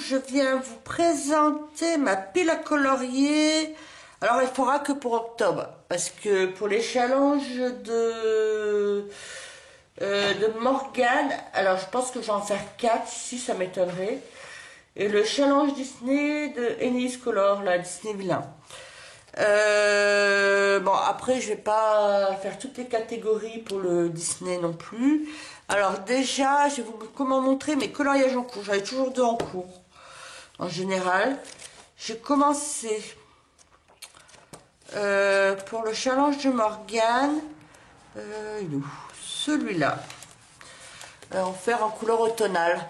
je viens vous présenter ma pile à colorier. Alors, elle fera que pour octobre, parce que pour les challenges de Morgane, alors je pense que je vais en faire 4, si ça m'étonnerait. Et le challenge Disney de Ennis Color, la Disney Villain. Bon, après, je vais pas faire toutes les catégories pour le Disney non plus. Alors déjà, je vais vous comment montrer mes coloriages en cours. J'avais toujours 2 en cours, en général. J'ai commencé pour le challenge de Morgane. Celui-là. En faire en couleur automnale.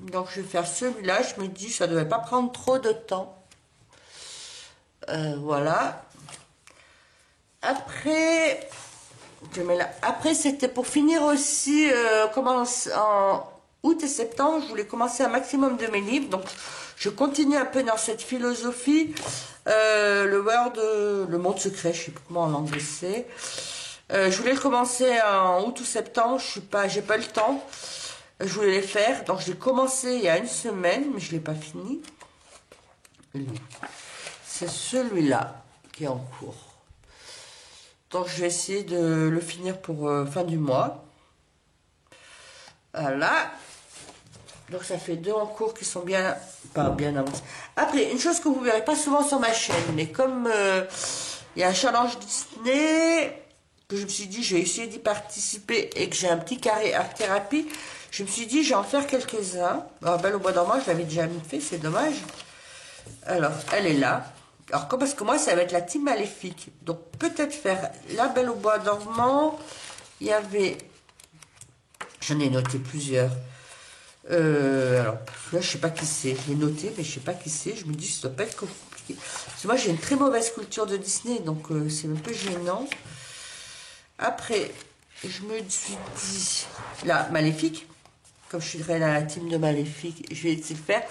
Donc je vais faire celui-là. Je me dis, ça ne devait pas prendre trop de temps. Voilà. Après, je mets là. Après, c'était pour finir aussi, en août et septembre, je voulais commencer un maximum de mes livres. Donc, je continue un peu dans cette philosophie. Le monde secret, je ne sais plus comment en anglais c'est. Je voulais le commencer en août ou septembre. J'ai pas le temps. Je voulais les faire. Donc, j'ai commencé il y a 1 semaine, mais je l'ai pas fini. C'est celui-là qui est en cours. Donc, je vais essayer de le finir pour fin du mois. Voilà. Donc, ça fait 2 en cours qui sont pas bien avancés. Après, une chose que vous ne verrez pas souvent sur ma chaîne, mais comme il y a un challenge Disney, que je me suis dit, je vais essayer d'y participer et que j'ai un petit carré art thérapie, je me suis dit, je vais en faire quelques-uns. Alors, Belle au bois dormant, je l'avais déjà fait, c'est dommage. Alors, elle est là. Alors, parce que moi, ça va être la team maléfique. Donc, peut-être faire la Belle au bois dormant. Il y avait... J'en ai noté plusieurs. Alors, là, je sais pas qui c'est. Je l'ai noté, mais je sais pas qui c'est. Je me dis, ça doit pas être compliqué. Parce que moi, j'ai une très mauvaise culture de Disney, donc c'est un peu gênant. Après, je me suis dit... Là, maléfique. Comme je suis dans la team de Maléfique, je vais essayer de faire.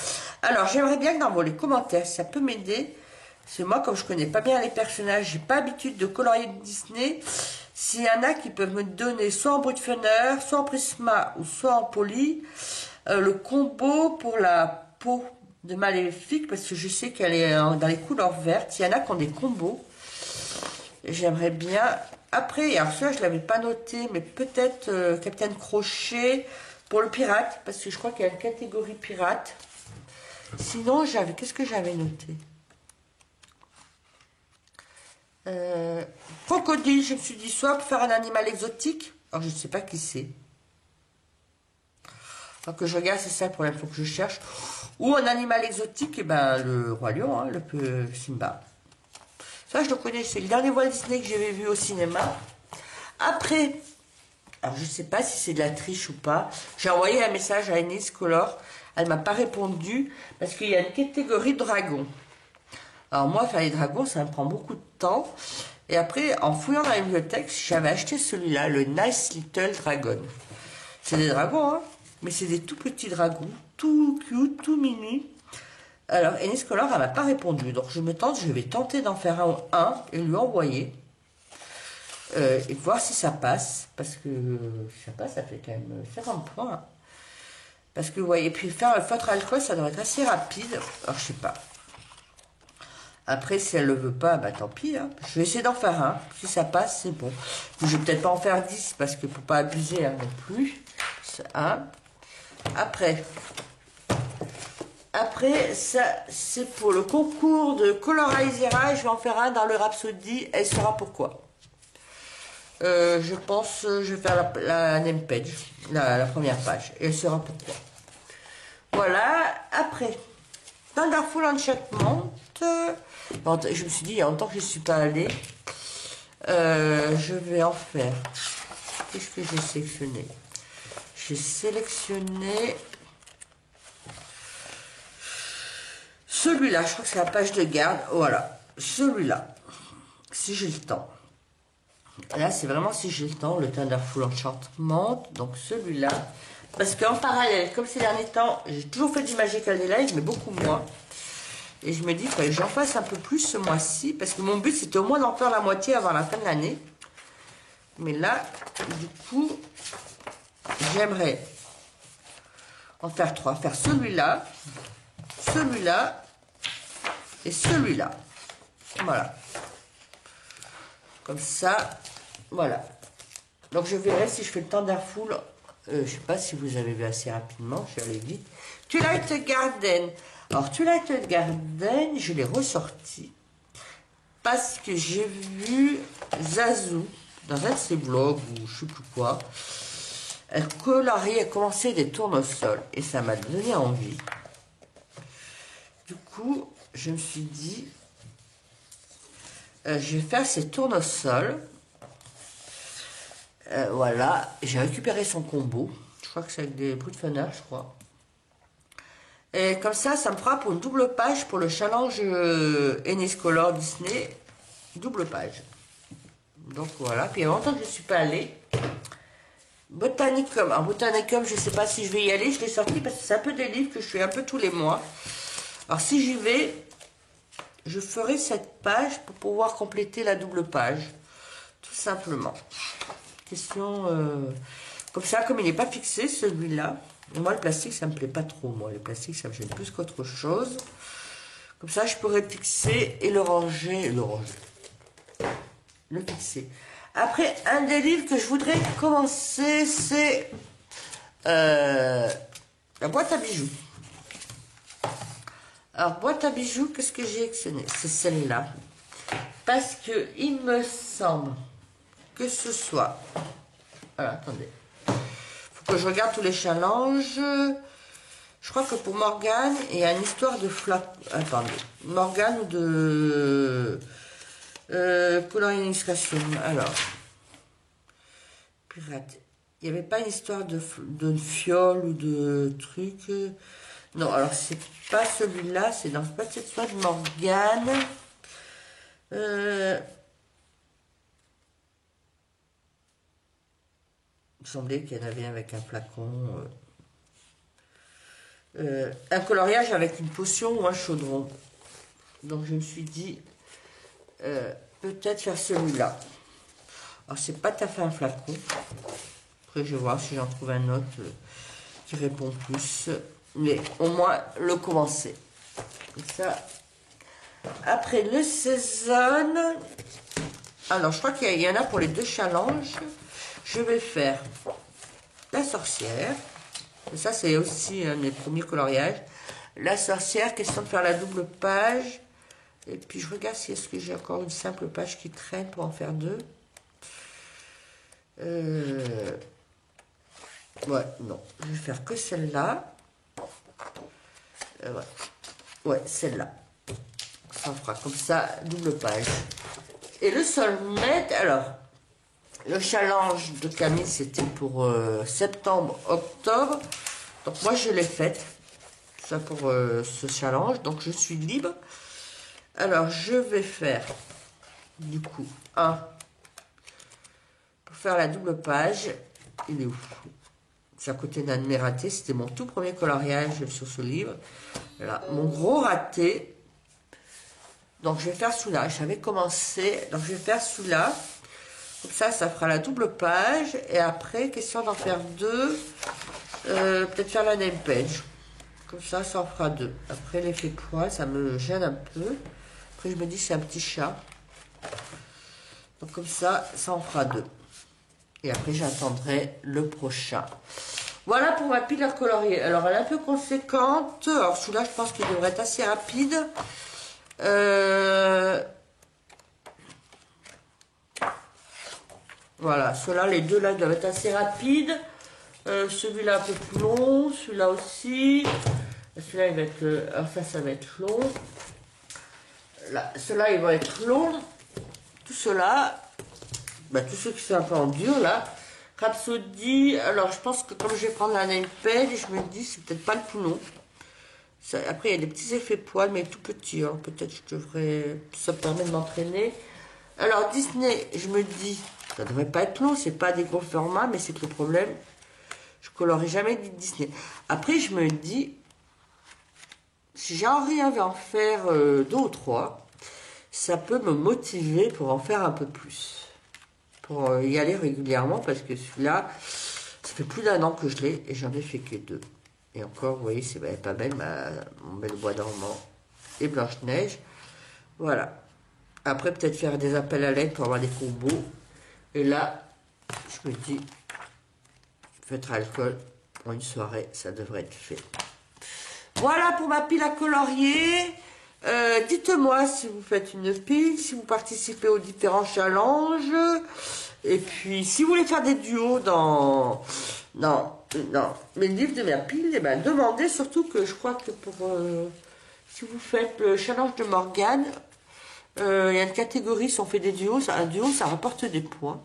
Alors, j'aimerais bien que dans les commentaires, ça peut m'aider. Parce que moi, comme je connais pas bien les personnages, j'ai pas l'habitude de colorier de Disney. S'il y en a qui peuvent me donner soit en Brutfunner, soit en Prisma, ou soit en Poly, le combo pour la peau de Maléfique, parce que je sais qu'elle est dans les couleurs vertes. Il y en a qui ont des combos. J'aimerais bien. Après, alors celui-là, je l'avais pas noté, mais peut-être Captain Crochet... Pour le pirate, parce que je crois qu'il y a une catégorie pirate. Sinon, qu'est-ce que j'avais noté? Crocodile, je me suis dit, soit pour faire un animal exotique. Alors, je ne sais pas qui c'est. Alors que je regarde, c'est ça le problème, il faut que je cherche. Ou un animal exotique, et ben le Roi Lion, hein, le Simba. Ça, je le connais, c'est le dernier Walt Disney que j'avais vu au cinéma. Après... Alors, je ne sais pas si c'est de la triche ou pas. J'ai envoyé un message à Ennis Color. Elle ne m'a pas répondu parce qu'il y a une catégorie dragon. Alors, moi, faire les dragons, ça me prend beaucoup de temps. Et après, en fouillant dans la bibliothèque, j'avais acheté celui-là, le Nice Little Dragon. C'est des dragons, hein. Mais c'est des tout petits dragons, tout cute, tout mini. Alors, Ennis Color, elle ne m'a pas répondu. Donc, je vais tenter d'en faire un et lui envoyer. Et voir si ça passe, parce que si ça passe, ça fait quand même 50 points. Hein. Parce que vous voyez, puis faire le feutre alcool, ça doit être assez rapide. Alors, je sais pas. Après, si elle le veut pas, bah tant pis. Hein. Je vais essayer d'en faire un. Si ça passe, c'est bon. Je vais peut-être pas en faire 10, parce que pour pas abuser hein, non plus. Hein. Après, ça, c'est pour le concours de Colorizera. Je vais en faire un dans le Rhapsody. Elle saura pourquoi. Je pense, je vais faire la name page, la première page, et elle sera pourquoi. Voilà, après, Thunderful Enchantment, je me suis dit, il y a longtemps que je ne suis pas allée, je vais en faire, qu'est-ce que j'ai sélectionné? J'ai sélectionné celui-là, je crois que c'est la page de garde, voilà, celui-là, si j'ai le temps. Là, c'est vraiment si j'ai le temps, le Thunderful Enchantment, donc celui-là. Parce qu'en parallèle, comme ces derniers temps, j'ai toujours fait du Magical Delight, mais beaucoup moins. Et je me dis, il fallait que j'en fasse un peu plus ce mois-ci, parce que mon but, c'était au moins d'en faire la moitié avant la fin de l'année. Mais là, du coup, j'aimerais en faire 3. Faire celui-là, celui-là et celui-là. Voilà. Comme ça, voilà. Donc je verrai si je fais le temps d'un full. Je sais pas si vous avez vu assez rapidement, je vais aller vite. Twilight Garden. Alors Twilight Garden, je l'ai ressorti parce que j'ai vu Zazou dans un de ses vlogs ou je sais plus quoi. Elle colorie, elle commençait des tournesols et ça m'a donné envie. Du coup, je me suis dit, je vais faire ces tournesols. Voilà, j'ai récupéré son combo. Je crois que c'est avec des bruits de fenêtre, je crois. Et comme ça me fera pour une double page pour le challenge Enniscolor Disney. Double page. Donc voilà, puis il y a longtemps que je ne suis pas allée. Botanicum. Alors Botanicum, je ne sais pas si je vais y aller. Je l'ai sorti parce que c'est un peu des livres que je fais un peu tous les mois. Alors si j'y vais, je ferai cette page pour pouvoir compléter la double page. Tout simplement. Question... comme ça, comme il n'est pas fixé, celui-là. Moi, le plastique, ça me plaît pas trop. Moi, le plastique, ça me gêne plus qu'autre chose. Comme ça, je pourrais fixer et le ranger. Le fixer. Après, un des livres que je voudrais commencer, c'est la boîte à bijoux. Alors, boîte à bijoux, qu'est-ce que j'ai actionné? C'est celle-là. Parce que il me semble que ce soit... Alors, attendez. Faut que je regarde tous les challenges. Je crois que pour Morgane, il y a une histoire de flacon. Attendez. Morgane ou de... Coloring Illustration. Alors. Pirate. Il n'y avait pas une histoire de fiole ou de truc. Non, alors c'est pas celui-là. C'est dans pas cette histoire de Morgane. Il me semblait qu'il y en avait un avec un flacon. Un coloriage avec une potion ou un chaudron. Donc je me suis dit, peut-être faire celui-là. Alors c'est pas tout à fait un flacon. Après je vais voir si j'en trouve un autre qui répond plus. Mais au moins le commencer. Comme ça. Après le saison. Alors je crois qu'il y en a pour les deux challenges. Je vais faire la sorcière. Et ça, c'est aussi un des premiers coloriages. La sorcière, question de faire la double page. Et puis, je regarde si est-ce que j'ai encore une simple page qui traîne pour en faire deux. Ouais, non. Je vais faire que celle-là. Ouais, celle-là. Ça fera comme ça, double page. Et le sommet, alors, le challenge de Camille, c'était pour septembre, octobre. Donc moi, je l'ai faite. Ça pour ce challenge. Donc je suis libre. Alors, je vais faire, du coup, un. Pour faire la double page. Il est où? C'est à côté d'un de mes ratés. C'était mon tout premier coloriage sur ce livre. Voilà, mon gros raté. Donc je vais faire celui-là. J'avais commencé. Donc je vais faire celui-là. Comme ça fera la double page. Et après, question d'en faire deux. Peut-être faire la name page. Comme ça en fera deux. Après, l'effet poil, ça me gêne un peu. Après, je me dis, c'est un petit chat. Donc, comme ça en fera deux. Et après, j'attendrai le prochain. Voilà pour ma pile à colorier. Alors, elle est un peu conséquente. Alors, celui-là, je pense qu'il devrait être assez rapide. Voilà, ceux-là, les deux là doivent être assez rapides. Celui-là un peu plus long, celui-là aussi. Celui-là, il va être... alors ça va être long. Là, ceux-là, ils vont être longs. Tout cela, tous ceux qui sont un peu en dur, là. Rhapsody, alors je pense que comme je vais prendre la name page, je me dis, c'est peut-être pas le plus long. Ça, après, il y a des petits effets poils, mais tout petits. Hein. Peut-être je devrais... Ça me permet de m'entraîner. Alors, Disney, je me dis... Ça devrait pas être long, c'est pas des gros formats, mais c'est que le problème, je colorie jamais du Disney. Après, je me dis, si j'arrive à en faire deux ou trois, ça peut me motiver pour en faire un peu plus. Pour y aller régulièrement, parce que celui-là, ça fait plus d'un an que je l'ai, et j'en ai fait que deux. Et encore, vous voyez, c'est pas belle, mon bel bois dormant et Blanche-Neige. Voilà. Après, peut-être faire des appels à l'aide pour avoir des combos. Et là, je me dis, faites alcool pour une soirée, ça devrait être fait. Voilà pour ma pile à colorier. Dites-moi si vous faites une pile, si vous participez aux différents challenges. Et puis, si vous voulez faire des duos dans mes livres de ma pile, eh ben, demandez surtout que je crois que pour si vous faites le challenge de Morgane, il y a une catégorie, si on fait des duos, un duo, ça rapporte des points.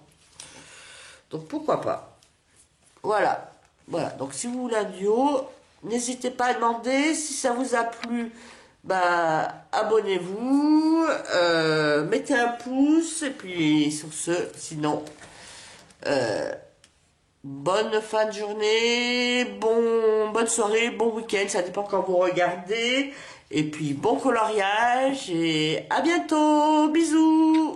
Donc pourquoi pas. Voilà. Voilà. Donc si vous voulez un duo, n'hésitez pas à demander. Si ça vous a plu, bah, abonnez-vous, mettez un pouce, et puis sur ce, sinon, bonne fin de journée, bonne soirée, bon week-end, ça dépend quand vous regardez, et puis bon coloriage, et à bientôt, bisous.